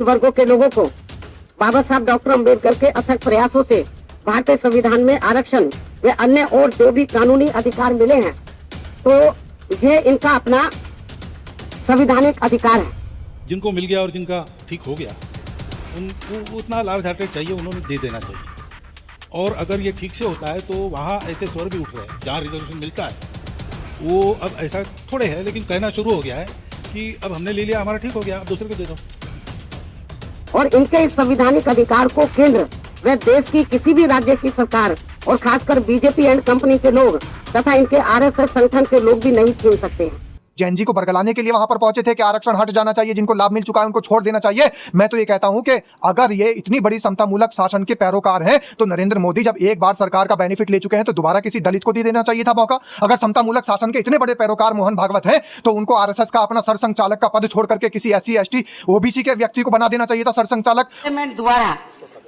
पिछड़े वर्गों के लोगों को बाबा साहब डॉक्टर अम्बेडकर के अथक प्रयासों से भारतीय संविधान में आरक्षण व अन्य और जो भी कानूनी अधिकार मिले हैं, तो ये इनका अपना संवैधानिक अधिकार है। जिनको मिल गया और जिनका ठीक हो गया उनको उतना लाभ चाहिए उन्होंने दे देना चाहिए। और अगर ये ठीक से होता है तो वहाँ ऐसे स्वर भी उठ रहे हैं जहाँ रिजर्वेशन मिलता है वो अब ऐसा थोड़े है, लेकिन कहना शुरू हो गया है कि अब हमने ले लिया, हमारा ठीक हो गया, अब दूसरे को दे दो। और इनके इस संवैधानिक अधिकार को केंद्र व देश की किसी भी राज्य की सरकार और खासकर बीजेपी एंड कंपनी के लोग तथा इनके आरएसएस संगठन के लोग भी नहीं छीन सकते हैं। जैन जी को बरगलाने के लिए वहां पर पहुंचे थे कि आरक्षण हट जाना चाहिए, जिनको लाभ मिल चुका है उनको छोड़ देना चाहिए। मैं तो ये कहता हूं कि अगर ये इतनी बड़ी समतामूलक शासन के पैरोकार हैं तो नरेंद्र मोदी जब एक बार सरकार का बेनिफिट ले चुके हैं तो दोबारा किसी दलित को दे देना चाहिए था मौका। अगर समतामूलक शासन के इतने बड़े पैरोकार मोहन भागवत हैं तो उनको आरएसएस का अपना सरसंघचालक का पद छोड़ करके किसी SC ST OBC के व्यक्ति को बना देना चाहिए था सरसंघचालक। द्वारा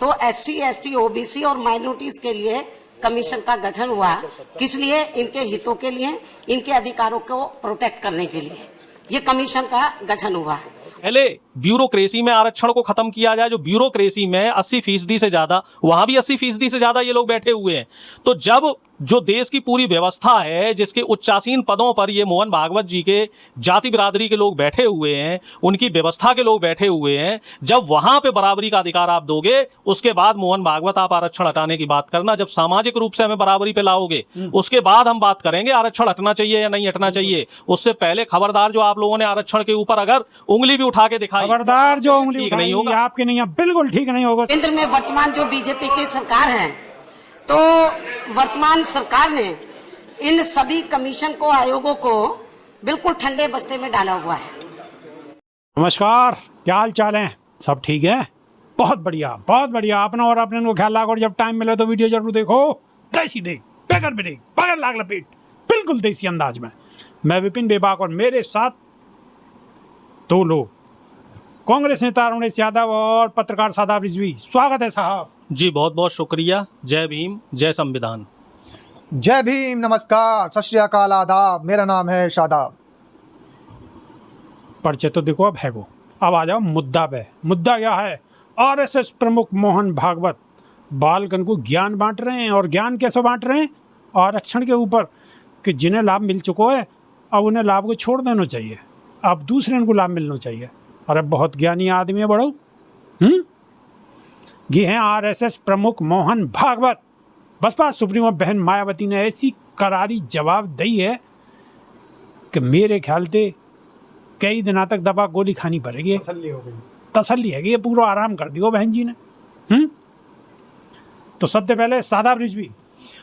तो SC ST OBC और माइनॉरिटीज के लिए कमीशन का गठन हुआ, किस लिए? इनके हितों के लिए, इनके अधिकारों को प्रोटेक्ट करने के लिए ये कमीशन का गठन हुआ है। पहले ब्यूरोक्रेसी में आरक्षण को खत्म किया जाए, जो ब्यूरोक्रेसी में 80% से ज्यादा, वहां भी 80% से ज्यादा ये लोग बैठे हुए हैं। तो जब जो देश की पूरी व्यवस्था है जिसके उच्चासीन पदों पर ये मोहन भागवत जी के जाति बिरादरी के लोग बैठे हुए हैं, उनकी व्यवस्था के लोग बैठे हुए हैं, जब वहां पे बराबरी का अधिकार आप दोगे उसके बाद मोहन भागवत आप आरक्षण हटाने की बात करना। जब सामाजिक रूप से हमें बराबरी पे लाओगे उसके बाद हम बात करेंगे आरक्षण हटना चाहिए या नहीं हटना चाहिए। उससे पहले खबरदार जो आप लोगों ने आरक्षण के ऊपर अगर उंगली भी उठा के दिखाई, खबरदार जो उंगली ठीक नहीं होगा, आपके नहीं, बिल्कुल ठीक नहीं होगा। केंद्र में वर्तमान जो बीजेपी की सरकार है, तो वर्तमान सरकार ने इन सभी कमीशन को, आयोगों को बिल्कुल ठंडे बस्ते में डाला हुआ है। नमस्कार, क्या हाल चाल है? सब ठीक है? बहुत बढ़िया, बहुत बढ़िया। अपना और अपने को ख्याल रखो और जब टाइम मिले तो वीडियो जरूर देखो। देसी देख, बगैर में देख, बगैर लाग लपेट, बिल्कुल देसी अंदाज में। मैं विपिन बेबाक और मेरे साथ दो लोग, कांग्रेस नेता अरुणेश यादव और पत्रकार शादाब रिजवी। स्वागत है साहब जी, बहुत बहुत शुक्रिया। जय भीम, जय संविधान। जय भीम, नमस्कार, सत श्री अकाल, आदाब। मेरा नाम है शादाब। परिचय तो देखो अब है वो। अब आ जाओ मुद्दा पे। मुद्दा क्या है? आरएसएस प्रमुख मोहन भागवत बालकन को ज्ञान बांट रहे हैं। और ज्ञान कैसे बांट रहे हैं? आरक्षण के ऊपर, कि जिन्हें लाभ मिल चुका है अब उन्हें लाभ को छोड़ देना चाहिए, अब दूसरे को लाभ मिलना चाहिए। अरे बहुत ज्ञानी आदमी है बड़ो। ये हैं आरएसएस प्रमुख मोहन भागवत। बसपा सुप्रीमो बहन मायावती ने ऐसी करारी जवाब दी है कि मेरे ख्याल से कई दिनों तक दवा गोली खानी पड़ेगी। तसल्ली हो गई, तसल्ली है कि ये पूरा आराम कर दियो बहन जी ने। तो सबसे पहले शादाब रिजवी।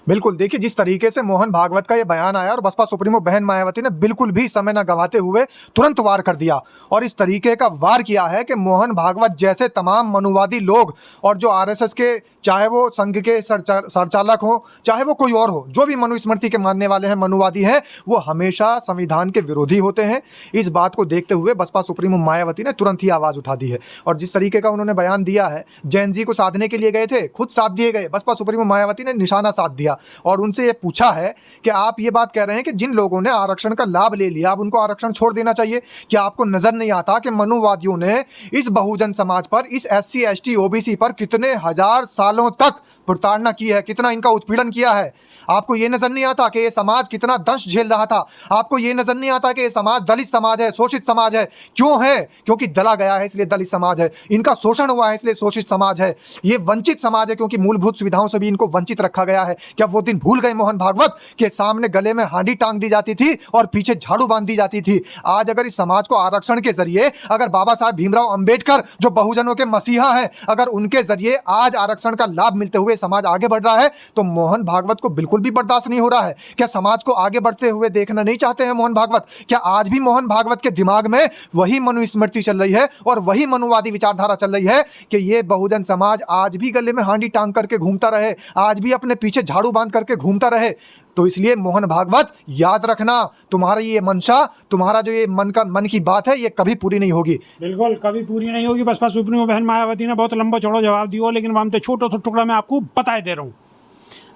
बिल्कुल, देखिए जिस तरीके से मोहन भागवत का ये बयान आया और बसपा सुप्रीमो बहन मायावती ने बिल्कुल भी समय न गंवाते हुए तुरंत वार कर दिया। और इस तरीके का वार किया है कि मोहन भागवत जैसे तमाम मनुवादी लोग और जो आरएसएस के, चाहे वो संघ के संचालक हो, चाहे वो कोई और हो, जो भी मनुस्मृति के मानने वाले हैं, मनुवादी हैं, वो हमेशा संविधान के विरोधी होते हैं। इस बात को देखते हुए बसपा सुप्रीमो मायावती ने तुरंत ही आवाज़ उठा दी है। और जिस तरीके का उन्होंने बयान दिया है, जैन जी को साधने के लिए गए थे, खुद साथ दिए गए। बसपा सुप्रीमो मायावती ने निशाना साध दिया और उनसे ये पूछा है कि आप ये बात कह रहे हैं कि जिन लोगों ने आरक्षण का लाभ ले लिया अब उनको आरक्षण छोड़ देना चाहिए। क्या आपको नजर नहीं आता कि मनुवादियों ने इस बहुजन समाज पर, इस SC ST OBC पर कितने हजार सालों तक प्रताड़ना की है, कितना इनका उत्पीड़न किया है? आपको ये नजर नहीं आता कि ये समाज कितना दंश झेल रहा था? आपको ये नजर नहीं आता कि ये समाज दलित समाज है, शोषित समाज है? क्यों है? क्योंकि दला गया है इसलिए दलित समाज है, इनका शोषण हुआ है इसलिए शोषित समाज है, ये वंचित समाज है क्योंकि मूलभूत सुविधाओं से भी इनको वंचित रखा गया है। क्या वो दिन भूल गए मोहन भागवत के सामने गले में हांडी टांग दी जाती थी और पीछे झाड़ू बांध दी जाती थी? आज अगर इस समाज को आरक्षण के जरिए, अगर बाबा साहब भीमराव अंबेडकर जो बहुजनों के मसीहा हैं, अगर उनके जरिए आज आरक्षण का लाभ मिलते हुए समाज आगे बढ़ रहा है तो मोहन भागवत को बिल्कुल भी बर्दाश्त नहीं हो रहा है। क्या समाज को आगे बढ़ते हुए देखना नहीं चाहते हैं मोहन भागवत? क्या आज भी मोहन भागवत के दिमाग में वही मनुस्मृति चल रही है और वही मनुवादी विचारधारा चल रही है कि ये बहुजन समाज आज भी गले में हांडी टांग करके घूमता रहे, आज भी अपने पीछे झाड़ू बांध करके घूमता रहे? तो इसलिए मोहन भागवत याद रखना, तुम्हारा ये मंशा, तुम्हारा जो ये मन की बात है, ये कभी पूरी नहीं होगी। बिल्कुल कभी पूरी नहीं होगी। बसपा सुप्रीमो बहन मायावती ने बहुत लंबा चौड़ा जवाब दिया, लेकिन हम तो छोटा सा टुकड़ा मैं आपको बताए दे रहा हूँ।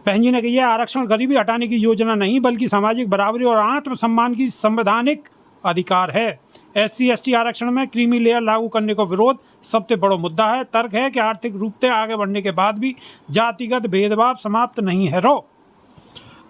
बहन जी ने कही है आरक्षण गरीबी हटाने की योजना नहीं बल्कि सामाजिक बराबरी और आत्मसम्मान की संवैधानिक अधिकार है। SC/ST आरक्षण में क्रीमी लेयर लागू करने को विरोध सबसे बड़ा मुद्दा है। तर्क है कि आर्थिक रूप से आगे बढ़ने के बाद भी जातिगत भेदभाव समाप्त नहीं है।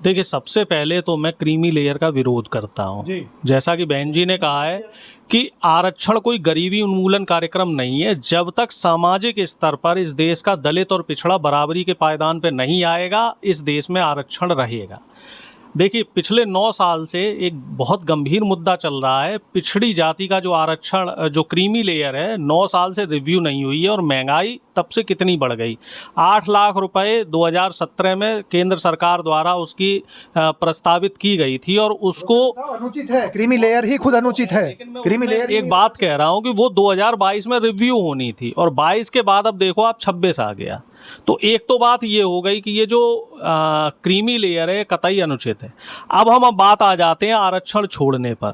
देखिए, सबसे पहले तो मैं क्रीमी लेयर का विरोध करता हूँ। जैसा कि बहन जी ने कहा है कि आरक्षण कोई गरीबी उन्मूलन कार्यक्रम नहीं है। जब तक सामाजिक स्तर पर इस देश का दलित और पिछड़ा बराबरी के पायदान पर नहीं आएगा, इस देश में आरक्षण रहेगा। देखिए, पिछले 9 साल से एक बहुत गंभीर मुद्दा चल रहा है। पिछड़ी जाति का जो आरक्षण, जो क्रीमी लेयर है, 9 साल से रिव्यू नहीं हुई है और महंगाई तब से कितनी बढ़ गई। 8 लाख रुपए 2017 में केंद्र सरकार द्वारा उसकी प्रस्तावित की गई थी और उसको अनुचित है। क्रीमी लेयर ही खुद अनुचित है। क्रीमी लेयर एक बात कह रहा हूँ कि वो 2022 में रिव्यू होनी थी और 22 के बाद अब देखो आप 26 आ गया। तो एक तो बात ये हो गई कि ये जो क्रीमी लेयर है कतई अनुचित है। अब हम बात आ जाते हैं आरक्षण छोड़ने पर।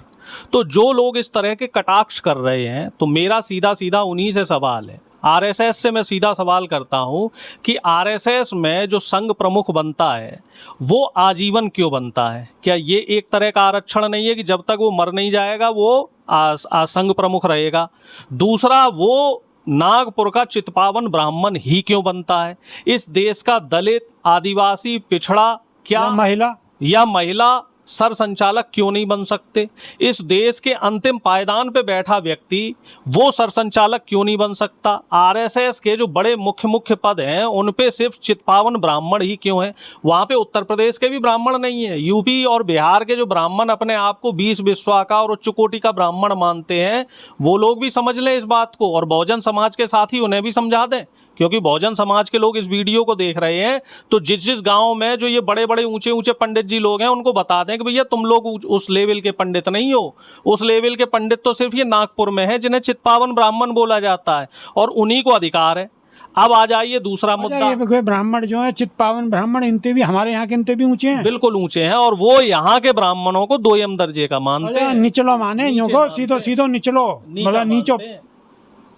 तो जो लोग इस तरह के कटाक्ष कर रहे हैं, तो मेरा सीधा सीधा उन्हीं से सवाल है। आरएसएस से मैं सीधा सवाल करता हूं कि आरएसएस में जो संघ प्रमुख बनता है वो आजीवन क्यों बनता है? क्या ये एक तरह का आरक्षण नहीं है कि जब तक वो मर नहीं जाएगा वो संघ प्रमुख रहेगा? दूसरा, वो नागपुर का चितपावन ब्राह्मण ही क्यों बनता है? इस देश का दलित, आदिवासी, पिछड़ा क्या या महिला सर संचालक क्यों नहीं बन सकते? इस देश के अंतिम पायदान पे बैठा व्यक्ति वो सर संचालक क्यों नहीं बन सकता? आरएसएस के जो बड़े मुख्य पद हैं उन पे सिर्फ चितपावन ब्राह्मण ही क्यों हैं? वहां पे उत्तर प्रदेश के भी ब्राह्मण नहीं है। यूपी और बिहार के जो ब्राह्मण अपने आप को 20 बिस्वा का और उच्च कोटि का ब्राह्मण मानते हैं, वो लोग भी समझ लें इस बात को और बहुजन समाज के साथी उन्हें भी समझा दें, क्योंकि बहुजन समाज के लोग इस वीडियो को देख रहे हैं। तो जिस गांव में जो ये बड़े बड़े ऊंचे पंडित जी लोग हैं उनको बता दें कि भैया तुम लोग उस लेवल के पंडित नहीं हो। उस लेवल के पंडित तो सिर्फ ये नागपुर में है जिन्हें चितपावन ब्राह्मण बोला जाता है और उन्हीं को अधिकार है। अब आ जाइए दूसरा मुद्दा। ब्राह्मण जो है चितपावन ब्राह्मण, इनते भी हमारे यहाँ के इनते भी ऊंचे हैं, बिल्कुल ऊंचे हैं और वो यहाँ के ब्राह्मणों को 2ym दर्जे का मानते हैं। निचलो माने सीधो निचलो, मतलब नीचो।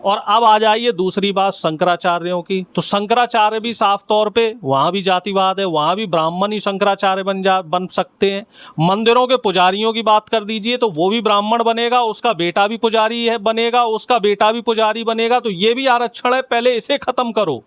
और अब आ जाइए दूसरी बात शंकराचार्यों की। तो शंकराचार्य भी साफ तौर पे वहां भी जातिवाद है, वहां भी ब्राह्मण ही शंकराचार्य बन सकते हैं। मंदिरों के पुजारियों की बात कर दीजिए तो वो भी ब्राह्मण बनेगा, उसका बेटा भी पुजारी है बनेगा, उसका बेटा भी पुजारी बनेगा। तो ये भी आरक्षण है, पहले इसे खत्म करो।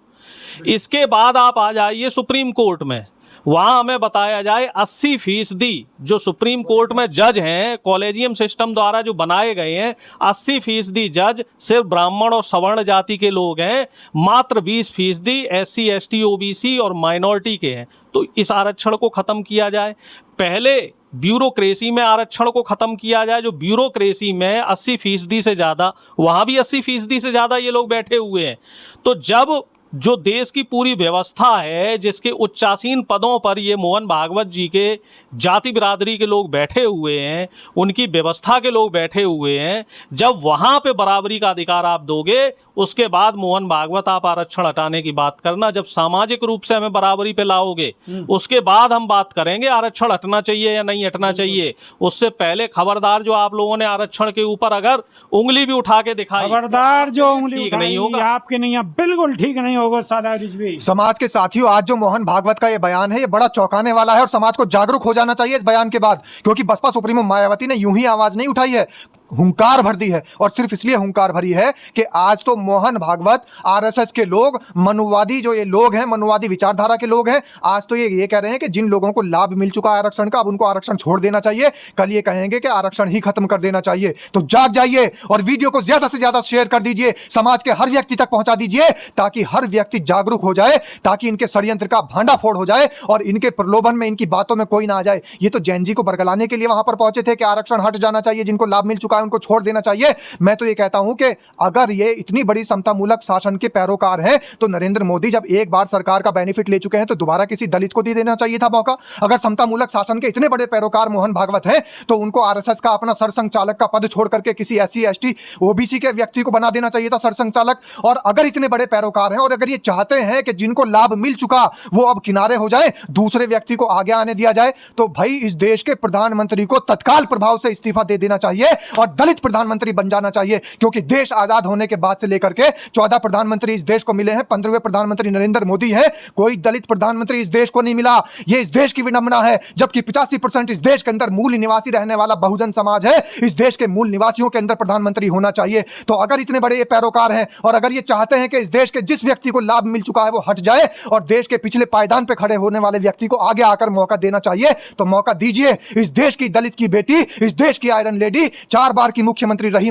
इसके बाद आप आ जाइए सुप्रीम कोर्ट में, वहां हमें बताया जाए 80% जो सुप्रीम कोर्ट में जज हैं, कॉलेजियम सिस्टम द्वारा जो बनाए गए हैं, 80% जज सिर्फ ब्राह्मण और सवर्ण जाति के लोग हैं, मात्र 20% SC ST OBC और माइनॉरिटी के हैं। तो इस आरक्षण को खत्म किया जाए। पहले ब्यूरोक्रेसी में आरक्षण को खत्म किया जाए। जो ब्यूरोक्रेसी में 80% से ज्यादा, वहां भी 80% से ज्यादा ये लोग बैठे हुए हैं। तो जब जो देश की पूरी व्यवस्था है, जिसके उच्चासीन पदों पर ये मोहन भागवत जी के जाति बिरादरी के लोग बैठे हुए हैं, उनकी व्यवस्था के लोग बैठे हुए हैं, जब वहां पे बराबरी का अधिकार आप दोगे, उसके बाद मोहन भागवत आप आरक्षण हटाने की बात करना। जब सामाजिक रूप से हमें बराबरी पे लाओगे, उसके बाद हम बात करेंगे आरक्षण हटना चाहिए या नहीं हटना चाहिए। उससे पहले खबरदार, जो आप लोगों ने आरक्षण के ऊपर अगर उंगली भी उठा के दिखाई, खबरदार जो उंगली ठीक नहीं होगा, आपके नहीं, बिल्कुल ठीक नहीं होगा। समाज के साथियों, आज जो मोहन भागवत का ये बयान है, ये बड़ा चौंकाने वाला है और समाज को जागरूक हो जाना चाहिए इस बयान के बाद, क्योंकि बसपा सुप्रीमो मायावती ने यूं ही आवाज नहीं उठाई है, हुंकार भर दी है। और सिर्फ इसलिए हुंकार भरी है कि आज तो मोहन भागवत, आरएसएस के लोग, मनुवादी जो ये लोग हैं, मनुवादी विचारधारा के लोग हैं, आज तो ये कह रहे हैं कि जिन लोगों को लाभ मिल चुका है आरक्षण का, अब उनको आरक्षण छोड़ देना चाहिए। कल ये कहेंगे कि आरक्षण ही खत्म कर देना चाहिए। तो जाग जाइए और वीडियो को ज्यादा से ज्यादा शेयर कर दीजिए, समाज के हर व्यक्ति तक पहुंचा दीजिए, ताकि हर व्यक्ति जागरूक हो जाए, ताकि इनके षड्यंत्र का भांडाफोड़ हो जाए और इनके प्रलोभन में, इनकी बातों में कोई ना आ जाए। ये तो जैन जी को बरगलाने के लिए वहां पर पहुंचे थे कि आरक्षण हट जाना चाहिए, जिनको लाभ मिल चुका है उनको छोड़ देना चाहिए। मैं तो ये कहता हूं कि अगर ये इतनी बड़ी समतामूलक शासन के पैरोकार हैं, तो नरेंद्र मोदी जब एक बार सरकार का बेनिफिट ले चुके हैं, तो दोबारा किसी दलित को दे देना चाहिए था मौका। अगर समतामूलक शासन के इतने बड़े पैरोकार मोहन भागवत हैं, तो उनको आरएसएस का अपना सरसंघचालक का पद छोड़ करके किसी SC ST OBC के व्यक्ति को बना देना चाहिए था सरसंघचालक। और अगर इतने बड़े पैरोकार हैं और अगर ये चाहते हैं कि जिनको लाभ मिल चुका वो अब किनारे हो जाए, दूसरे व्यक्ति को आगे आने दिया जाए, तो भाई इस देश के प्रधानमंत्री को तत्काल प्रभाव से इस्तीफा दे देना चाहिए और और दलित प्रधानमंत्री बन जाना चाहिए, क्योंकि देश आजाद होने के बाद से लेकर के 14 प्रधानमंत्री इस देश को मिले हैं, 15वें प्रधानमंत्री नरेंद्र मोदी हैं, कोई दलित प्रधानमंत्री इस देश को नहीं मिला। ये इस देश की विडंबना है, जबकि 85% इस देश के अंदर मूल निवासी रहने वाला बहुजन समाज है। इस देश के मूल निवासियों के अंदर प्रधानमंत्री होना चाहिए। तो अगर इतने बड़े ये पैरोकार हैं और अगर ये चाहते हैं कि इस देश के जिस व्यक्ति को लाभ मिल चुका है वो हट जाए और देश के पिछले पायदान पे खड़े होने वाले व्यक्ति को आगे आकर मौका देना चाहिए, तो मौका दीजिए। इस देश की दलित की बेटी, इस देश की आयरन लेडी, 4 बार की मुख्यमंत्री रही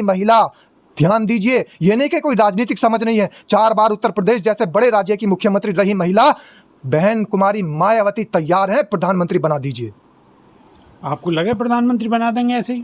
महिला, ध्यान दीजिए। ये नहीं कि कोई राजनीतिक समझ नहीं है, 4 बार उत्तर प्रदेश जैसे बड़े राज्य की मुख्यमंत्री रही महिला बहन कुमारी मायावती तैयार है, प्रधानमंत्री बना दीजिए। आपको लगे प्रधानमंत्री बना देंगे ऐसे ही?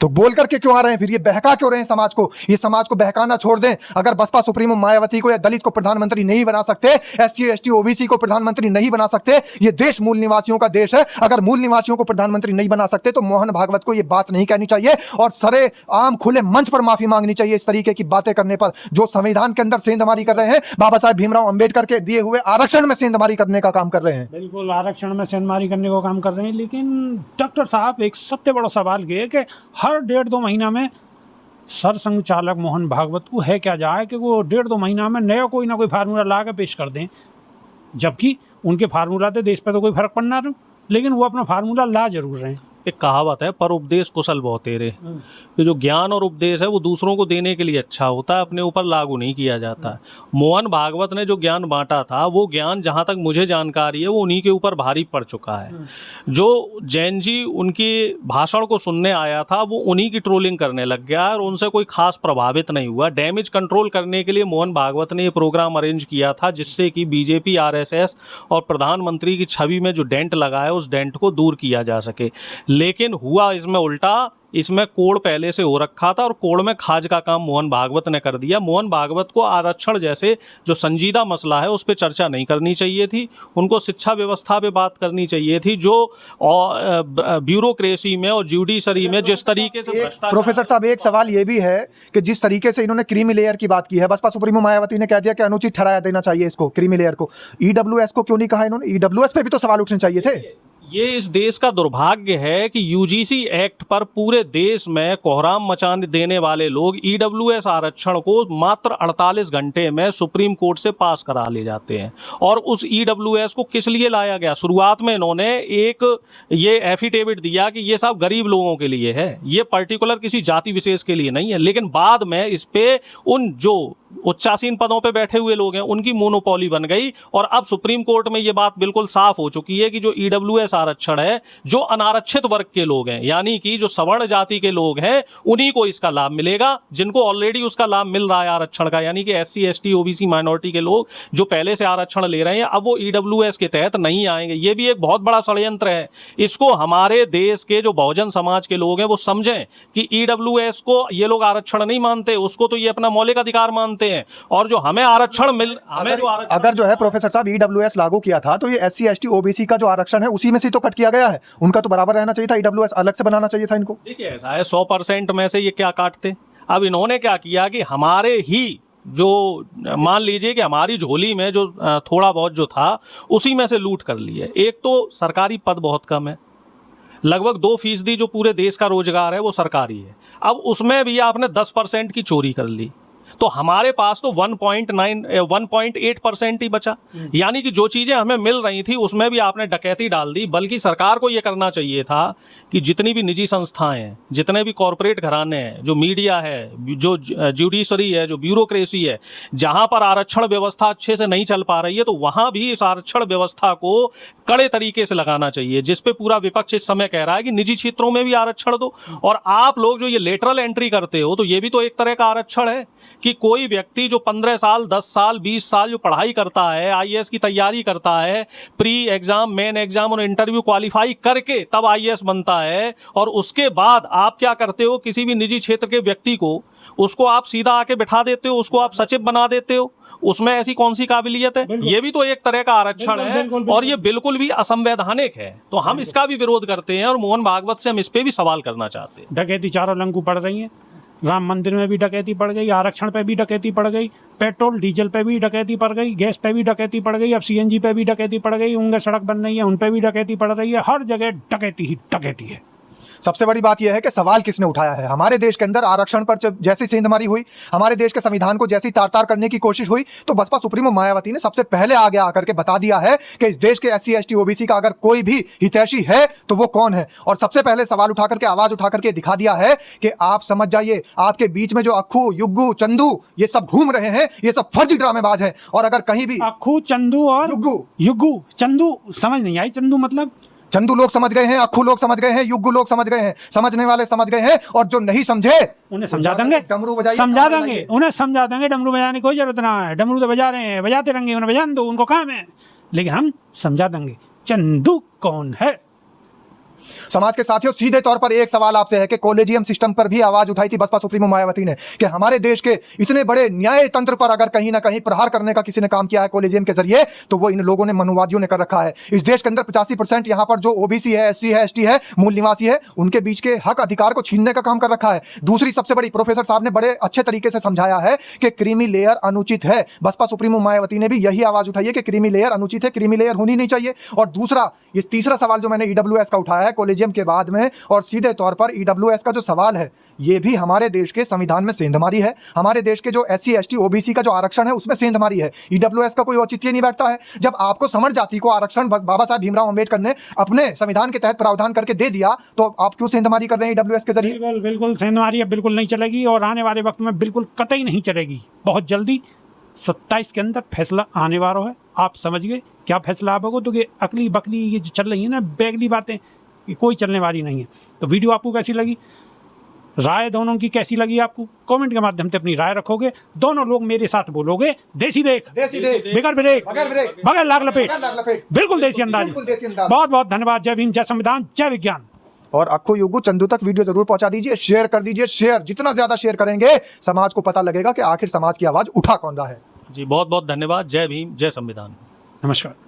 तो बोल करके क्यों आ रहे हैं फिर? ये बहका क्यों रहे हैं समाज को? ये समाज को बहकाना छोड़ दें। अगर बसपा सुप्रीमो मायावती को या दलित को प्रधानमंत्री नहीं बना सकते, SC ST OBC को प्रधानमंत्री नहीं बना सकते, ये देश मूल निवासियों का देश है। अगर मूल निवासियों को प्रधानमंत्री नहीं बना सकते तो मोहन भागवत को ये बात नहीं कहनी चाहिए और सरे आम खुले मंच पर माफी मांगनी चाहिए इस तरीके की बातें करने पर, जो संविधान के अंदर सेंधमारी कर रहे हैं, बाबा साहेब भीमराव अंबेडकर के दिए हुए आरक्षण में सेंधमारी करने का काम कर रहे हैं। बिल्कुल आरक्षण में सेंधमारी करने को काम कर रहे हैं। लेकिन डॉक्टर साहब, एक सबसे बड़ा सवाल ये है कि हर 1.5-2 महीना में सरसंघ चालक मोहन भागवत को है क्या जाए कि वो 1.5-2 महीना में नया कोई ना कोई फार्मूला ला के पेश कर दें, जबकि उनके फार्मूला से देश पे तो कोई फर्क पड़ना नहीं, लेकिन वो अपना फार्मूला ला जरूर रहे हैं। एक कहावत है, पर उपदेश कुशल बहुतेरे, कि जो ज्ञान और उपदेश है वो दूसरों को देने के लिए अच्छा होता है, अपने ऊपर लागू नहीं किया जाता है। मोहन भागवत ने जो ज्ञान बांटा था, वो ज्ञान जहाँ तक मुझे जानकारी है वो उन्हीं के ऊपर भारी पड़ चुका है। जो जैन जी उनकी भाषण को सुनने आया था वो उन्हीं की ट्रोलिंग करने लग गया और उनसे कोई खास प्रभावित नहीं हुआ। डैमेज कंट्रोल करने के लिए मोहन भागवत ने ये प्रोग्राम अरेंज किया था, जिससे कि BJP RSS और प्रधानमंत्री की छवि में जो डेंट लगा है उस डेंट को दूर किया जा सके। लेकिन हुआ इसमें उल्टा, इसमें कोड़ पहले से हो रखा था और कोड़ में खाज का काम मोहन भागवत ने कर दिया। मोहन भागवत को आरक्षण जैसे जो संजीदा मसला है उस पर चर्चा नहीं करनी चाहिए थी, उनको शिक्षा व्यवस्था पे बात करनी चाहिए थी। जो ब्यूरोक्रेसी में और जुडिशरी में जिस तरीके से प्रोफेसर साहब, एक सवाल ये भी है कि जिस तरीके से इन्होंने क्रीमी लेयर की बात की है, बसपा सुप्रीमो मायावती ने कह दिया कि अनुचित ठहराया देना चाहिए इसको, क्रीमी लेयर को। EWS को क्यों नहीं कहा इन्होंने? EWS पे भी तो सवाल उठने चाहिए थे। ये इस देश का दुर्भाग्य है कि UGC एक्ट पर पूरे देश में कोहराम मचा देने वाले लोग EWS आरक्षण को मात्र 48 घंटे में सुप्रीम कोर्ट से पास करा ले जाते हैं। और उस EWS को किस लिए लाया गया? शुरुआत में इन्होंने एक ये एफिडेविट दिया कि ये सब गरीब लोगों के लिए है, ये पर्टिकुलर किसी जाति विशेष के लिए नहीं है, लेकिन बाद में इस पे उन जो उच्चासीन पदों पे बैठे हुए लोग हैं उनकी मोनोपोली बन गई। और अब सुप्रीम कोर्ट में ये बात बिल्कुल साफ हो चुकी है कि जो EWS आरक्षण है, जो अनारक्षित वर्ग के लोग हैं, यानी कि जो सवर्ण जाति के लोग हैं, उन्हीं को इसका लाभ मिलेगा, जिनको ऑलरेडी उसका लाभ मिल रहा है आरक्षण का, यानी कि SC ST OBC माइनॉरिटी के लोग जो पहले से आरक्षण ले रहे हैं, अब वो EWS के तहत नहीं आएंगे। ये भी एक बहुत बड़ा षड्यंत्र है। इसको हमारे देश के जो बहुजन समाज के लोग हैं वो समझें कि EWS को ये लोग आरक्षण नहीं मानते, उसको तो ये अपना मौलिक अधिकार मानते हैं। और जो हमें आरक्षण अगर जो है प्रोफेसर साहब EWS लागू किया था तो ये SC ST OBC का जो आरक्षण है उसी में से तो कट किया गया है, उनका तो बराबर रहना चाहिए था। EWS अलग से बनाना चाहिए था इनको। देखिए ऐसा है, 100% में से ये क्या काटते। अब इन्होंने क्या किया कि हमारे ही जो मान लीजिए कि हमारी झोली में जो थोड़ा बहुत जो था उसी में से लूट कर लिए। एक तो सरकारी पद बहुत कम है, लगभग 2% जो पूरे देश का रोजगार है वो सरकारी है। अब उसमें भी आपने 10% की चोरी कर ली, तो हमारे पास तो 1.8% ही बचा। यानी कि जो चीजें हमें मिल रही थी उसमें भी आपने डकैती डाल दी। बल्कि सरकार को यह करना चाहिए था कि जितनी भी निजी संस्थाएं हैं, जितने भी कॉरपोरेट घराने हैं, जो मीडिया है, जो जुडिशरी है, जो ब्यूरोक्रेसी है, जहां पर आरक्षण व्यवस्था अच्छे से नहीं चल पा रही है, तो वहां भी इस आरक्षण व्यवस्था को कड़े तरीके से लगाना चाहिए। जिसपे पूरा विपक्ष इस समय कह रहा है कि निजी क्षेत्रों में भी आरक्षण दो। और आप लोग जो ये लेटरल एंट्री करते हो, तो ये भी तो एक तरह का आरक्षण है कि कोई व्यक्ति जो 15 साल 10 साल 20 साल जो पढ़ाई करता है, IAS की तैयारी करता है, प्री एग्जाम मेन एग्जाम और इंटरव्यू क्वालिफाई करके तब IAS बनता है, और उसके बाद आप क्या करते हो, किसी भी निजी क्षेत्र के व्यक्ति को उसको आप सीधा आके बिठा देते हो, उसको आप सचिव बना देते हो। उसमें ऐसी कौन सी काबिलियत है? ये भी तो एक तरह का आरक्षण है और ये बिल्कुल भी असंवैधानिक है। तो हम इसका भी विरोध करते हैं और मोहन भागवत से हम इस पे भी सवाल करना चाहते हैं। डकैती चारों लंगू पड़ रही है, राम मंदिर में भी डकैती पड़ गई, आरक्षण पे भी डकैती पड़ गई, पेट्रोल डीजल पे भी डकैती पड़ गई, गैस पे भी डकैती पड़ गई, अब CNG पे भी डकैती पड़ गई, उनके सड़क बन रही है उन पे भी डकैती पड़ रही है। हर जगह डकैती ही डकैती है। सबसे बड़ी बात यह है कि सवाल किसने उठाया है। हमारे देश के अंदर आरक्षण पर जैसी सेंधमारी हुई, हमारे देश के संविधान को जैसी तार-तार करने की कोशिश हुई, तो बसपा सुप्रीमो मायावती ने सबसे पहले आगे आकर के बता दिया है कि इस देश के SC ST OBC का अगर कोई भी हितैषी है तो वो कौन है। और सबसे पहले सवाल उठा करके, आवाज उठा करके दिखा दिया है कि आप समझ जाइए, आपके बीच में जो अक्खू, युग्गू, चंदू ये सब घूम रहे हैं, ये सब फर्जी ड्रामेबाज हैं। और अगर कहीं भी अक्खू, चंदू और युग्गू, चंदू समझ नहीं आई। चंदू मतलब चंदू लोग समझ गए हैं, अक्खू लोग समझ गए हैं, युग्गू लोग समझ गए हैं, समझने वाले समझ गए हैं, और जो नहीं समझे उन्हें समझा देंगे, डमरू बजाइए, समझा देंगे, उन्हें समझा देंगे। डमरू बजाने की कोई जरूरत ना है, डमरू तो बजा रहे हैं, बजाते रहेंगे, उन्हें बजाने दो, उनको काम है, लेकिन हम समझा देंगे चंदू कौन है। समाज के साथियों, सीधे तौर पर एक सवाल आपसे है कि कॉलेजियम सिस्टम पर भी आवाज उठाई थी बसपा सुप्रीमो मायावती ने कि हमारे देश के इतने बड़े न्याय तंत्र पर अगर कहीं ना कहीं प्रहार करने का किसी ने काम किया है कॉलेजियम के जरिए, तो वो इन लोगों ने, मनुवादियों ने कर रखा है। इस देश के अंदर 85% यहां पर जो OBC है, SC है, ST है, मूल निवासी है, उनके बीच के हक अधिकार को छीनने का काम कर रखा है। दूसरी सबसे बड़ी, प्रोफेसर साहब ने बड़े अच्छे तरीके से समझाया है कि क्रीमी लेयर अनुचित है। बसपा सुप्रीमो मायावती ने भी यही आवाज उठाई है कि क्रीमी लेयर अनुचित है, क्रीमी लेयर होनी नहीं चाहिए। और दूसरा, ये तीसरा सवाल जो मैंने EWS का उठाया है कॉलेजियम के बाद में, और सीधे तौर पर EWS का जो सवाल है, ये भी हमारे देश के संविधान में सेंधमारी है। हमारे देश के जो SC ST OBC का जो आरक्षण है उसमें सेंधमारी है। EWS का कोई औचित्य नहीं बैठता है। जब आपको समर जाति को आरक्षण बाबा साहब भीमराव अंबेडकर ने अपने संविधान के तहत प्रावधान करके दे दिया, तो आप क्यों सेंधमारी कर रहे हैं EWS के जरिए? बिल्कुल बिल्कुल, सेंधमारी अब बिल्कुल नहीं चलेगी, और आने वाले वक्त में बिल्कुल कतई नहीं चलेगी। बहुत जल्दी 27 के अंदर फैसला आने वाला है। आप समझ गए क्या फैसला आप होगा? तो कि अकली बकली ये जो चल रही है ना, बैगली बातें, ये कोई चलने वाली नहीं है। तो वीडियो आपको कैसी लगी, राय दोनों की कैसी लगी आपको, कमेंट के माध्यम से अपनी राय रखोगे। दोनों लोग मेरे साथ बोलोगे देसी देख, बगैर ब्रेक, बगैर लाग लपेट, बिल्कुल देसी अंदाज। बहुत बहुत धन्यवाद। जय भीम, जय संविधान, जय विज्ञान। और अक्खू, युग्गू, चंदू तक वीडियो जरूर पहुंचा दीजिए, शेयर कर दीजिए। शेयर जितना ज्यादा शेयर करेंगे, समाज को पता लगेगा कि आखिर समाज की आवाज उठा कौन रहा है। जी बहुत बहुत धन्यवाद। जय भीम, जय संविधान। नमस्कार।